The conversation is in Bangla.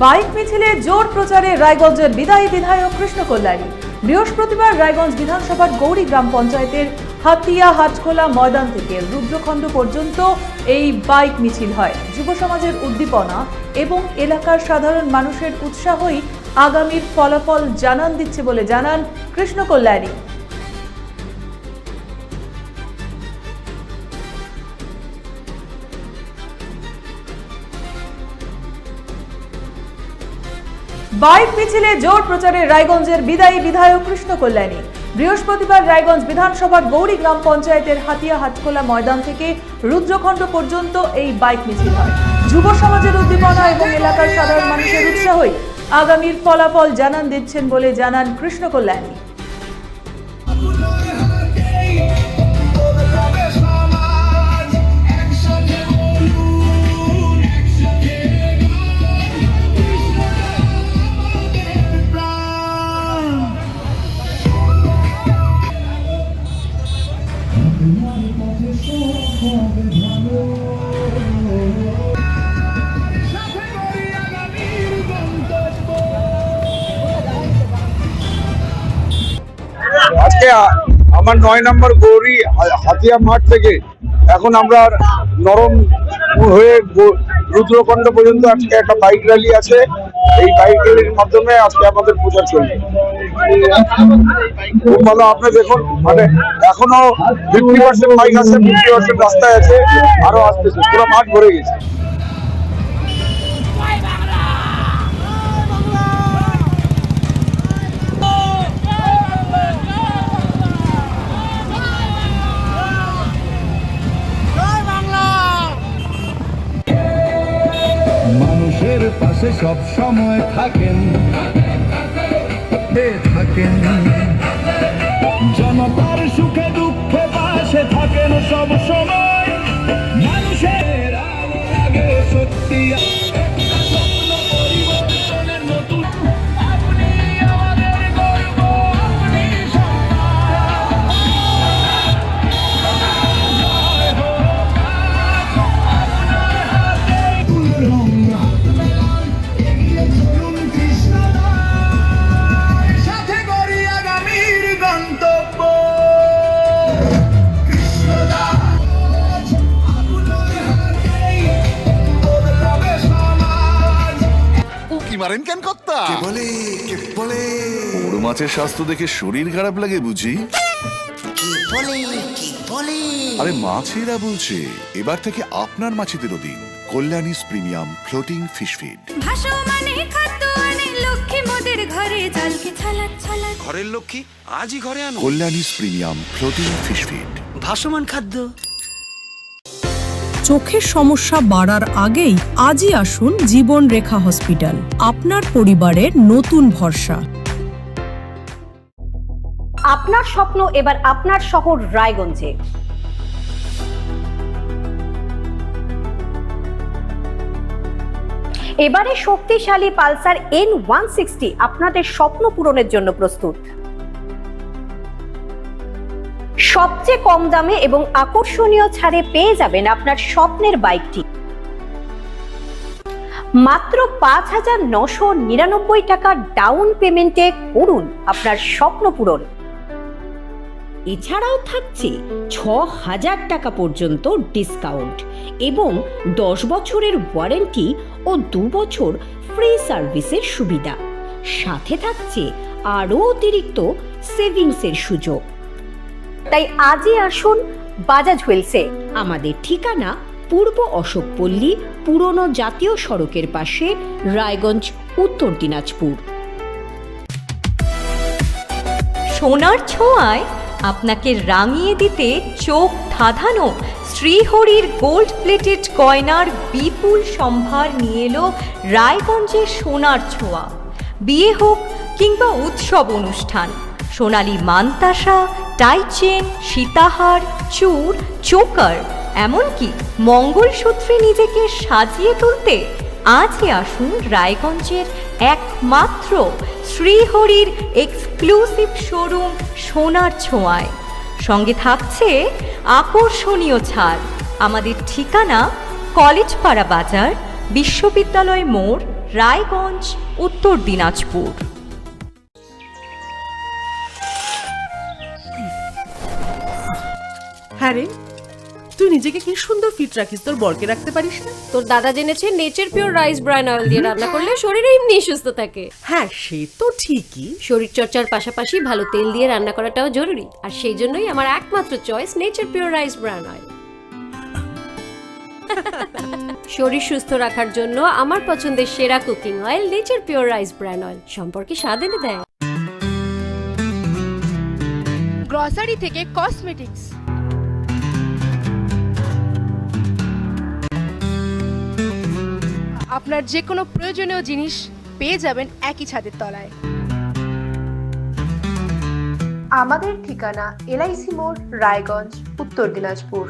বাইক মিছিলে জোর প্রচারে রায়গঞ্জের বিদায়ী বিধায়ক কৃষ্ণ কল্যাণী। বৃহস্পতিবার রায়গঞ্জ বিধানসভার গৌরী গ্রাম পঞ্চায়েতের হাতিয়া হাটখোলা ময়দান থেকে রুদ্রখণ্ড পর্যন্ত এই বাইক মিছিল হয়। যুব সমাজের উদ্দীপনা এবং এলাকার সাধারণ মানুষের উৎসাহই আগামীর ফলাফল জানান দিচ্ছে বলে জানান কৃষ্ণ কল্যাণী। বাইক মিছিলে জোর প্রচারে রায়গঞ্জের বিদায়ী বিধায়ক কৃষ্ণ কল্যাণী। বৃহস্পতিবার রায়গঞ্জ বিধানসভার গৌরী গ্রাম পঞ্চায়েতের হাতিয়া হাটখোলা ময়দান থেকে রুদ্রখণ্ড পর্যন্ত এই বাইক মিছিল হয়। যুব সমাজের উদ্দীপনা এবং এলাকার সাধারণ মানুষের উৎসাহই আগামীর ফলাফল জানান দিচ্ছেন বলে জানান কৃষ্ণ কল্যাণী। আজকে আমার 9 নম্বর গৌরী হাতিয়া মাঠ থেকে এখন আমরা নরম হয়ে রুদ্রখণ্ড পর্যন্ত আজকে একটা বাইক র্যালি আছে। এই বাইক র্যালির মাধ্যমে আজকে আমাদের প্রচার চলবে। খুব ভালো, আপনি দেখুন, মানে এখনো 50% বাইক আছে, 50% রাস্তায় আছে, আরো আসতেছে, পুরো মাঠ ভরে গেছে। মানুষের পাশে সব সময় থাকেন, জনতার সুখে দুঃখে পাশে থাকেন সব সময়। মানুষের আগে সত্যি নতুন আপনি আমাদের গর্ব, আপনি মারেন কেন কর্তা? বড় মাছের স্বাস্থ্য দেখে শরীর খারাপ লাগে বুঝি? আরে মাছেরা বলছে, এবার থেকে আপনার মাছেদেরও দিন কল্যাণীস প্রিমিয়াম ফ্লোটিং ফিশ ফিড। ঘরের লক্ষ্মী আজই ঘরে আনো কল্যাণীস প্রিমিয়াম ফ্লোটিং ফিশ ফিড, ভাসমান খাদ্য। চোখের সমস্যা বাড়ার আগেই আজই আসুন জীবন রেখা হসপিটাল, আপনার পরিবারের নতুন ভরসা। আপনার স্বপ্ন এবার আপনার শহর রায়গঞ্জে। এবারে শক্তিশালী পালসার N160 আপনাদের স্বপ্ন পূরণের জন্য প্রস্তুত। সবচেয়ে কম দামে এবং আকর্ষণীয় ছাড়ে পেয়ে যাবেন আপনার স্বপ্নের বাইকটি। মাত্র 5,999 টাকা ডাউন পেমেন্টে করুন আপনার স্বপ্ন পূরণ। এছাড়াও থাকছে 6,000 টাকা পর্যন্ত ডিসকাউন্ট এবং 10 বছরের ওয়ারেন্টি ও 2 বছর ফ্রি সার্ভিসের সুবিধা। সাথে থাকছে আরও অতিরিক্ত সেভিংসের সুযোগ। তাই আজই আসুন বাজাজ হুইলসে। আমাদের ঠিকানা পূর্ব অশোকপল্লী, পুরনো জাতীয় সড়কের পাশে, রায়গঞ্জ, উত্তর দিনাজপুর। সোনার ছোঁয়ায় আপনাকে রাঙিয়ে দিতে চোখ ধাঁধানো শ্রীহরির গোল্ড প্লেটেড গয়নার বিপুল সম্ভার নিয়ে এলো রায়গঞ্জের সোনার ছোঁয়া। বিয়ে হোক কিংবা উৎসব অনুষ্ঠান, সোনালী মানতাসা, টাইচেন, সীতাহার, চূড়, চোকার, এমনকি মঙ্গলসূত্রে নিজেকে সাজিয়ে তুলতে আজই আসুন রায়গঞ্জের একমাত্র শ্রীহরির এক্সক্লুসিভ শোরুম সোনার ছোঁয়ায়। সঙ্গে থাকছে আকর্ষণীয় ছাড়। আমাদের ঠিকানা কলেজপাড়া বাজার, বিশ্ববিদ্যালয় মোড়, রায়গঞ্জ, উত্তর দিনাজপুর। হ্যাঁ রে, তুই নিজেকে কি সুন্দর ফিট রাখিস, তোর বরকে রাখতে পারিস না? তোর দাদা জেনেছে nature pure rice bran oil দিয়ে রান্না করলে শরীর এমনি সুস্থ থাকে। হ্যাঁ সে তো ঠিকই, শরীর চর্চার পাশাপাশি ভালো তেল দিয়ে রান্না করাটাও জরুরি, আর সেই জন্যই আমার একমাত্র choice nature pure rice bran oil. শরীর সুস্থ রাখার জন্য আমার পছন্দের সেরা cooking oil nature pure rice bran oil, সম্পর্কে স্বাদ এনে দেয়। গ্রসারি থেকে কসমেটিক্স, আপনার যে কোনো প্রয়োজনীয় জিনিস পেয়ে যাবেন একই ছাদের তলায়। আমাদের ঠিকানা LIC মোড়, রায়গঞ্জ, উত্তর দিনাজপুর।